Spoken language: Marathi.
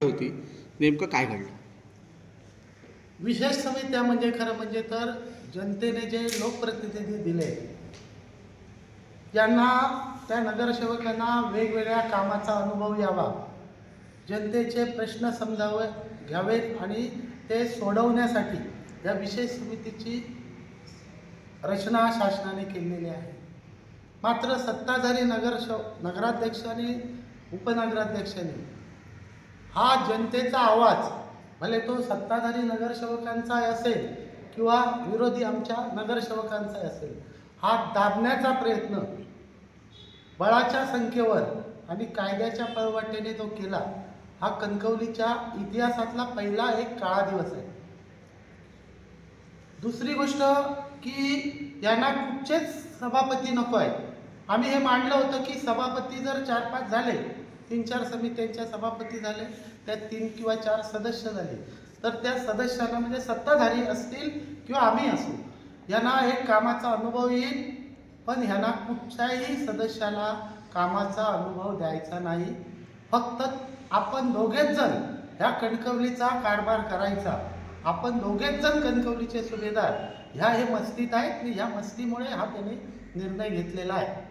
होती, नेमकं काय घडलं? विशेष समित्या म्हणजे खरं म्हणजे तर जनतेने जे लोकप्रतिनिधी दिले यांना त्या नगरसेवकांना वेगवेगळ्या कामाचा अनुभव यावा, जनतेचे प्रश्न घ्यावेत आणि ते सोडवण्यासाठी या विशेष समितीची रचना शासनाने केलेली आहे. मात्र सत्ताधारी नगराध्यक्ष आणि उपनगराध्यक्षांनी हा जनतेचा आवाज, भले तो सत्ताधारी नगरसेवकांचा असेल किंवा विरोधी आमच्या नगरसेवकांचा असेल, हा दाबण्याचा प्रयत्न बळाच्या संख्येवर आणि कायद्याच्या पळवाटेने तो केला. हा कणकवलीच्या इतिहासातला पहिला एक काळा दिवस आहे. दुसरी गोष्ट की यांना कुठचेच सभापती नको आहे. आम्ही हे मांडलं होतं की सभापती जर 4-5 झाले, 3-4 समित्यांच्या सभापती झाले, त्यात 3 किंवा 4 सदस्य झाले, तर त्या सदस्यांना म्हणजे सत्ताधारी असतील किंवा आम्ही असू, यांना एक कामाचा अनुभव येईल. पण ह्यांना कुठच्याही सदस्याला कामाचा अनुभव द्यायचा नाही. फक्त आपण दोघेच जण ह्या कणकवलीचा कारभार करायचा. आपण दोघेच जण कणकवलीचे सुभेदार ह्या हे मस्तीत आहेत आणि ह्या मस्तीमुळे हा त्यांनी निर्णय घेतलेला आहे.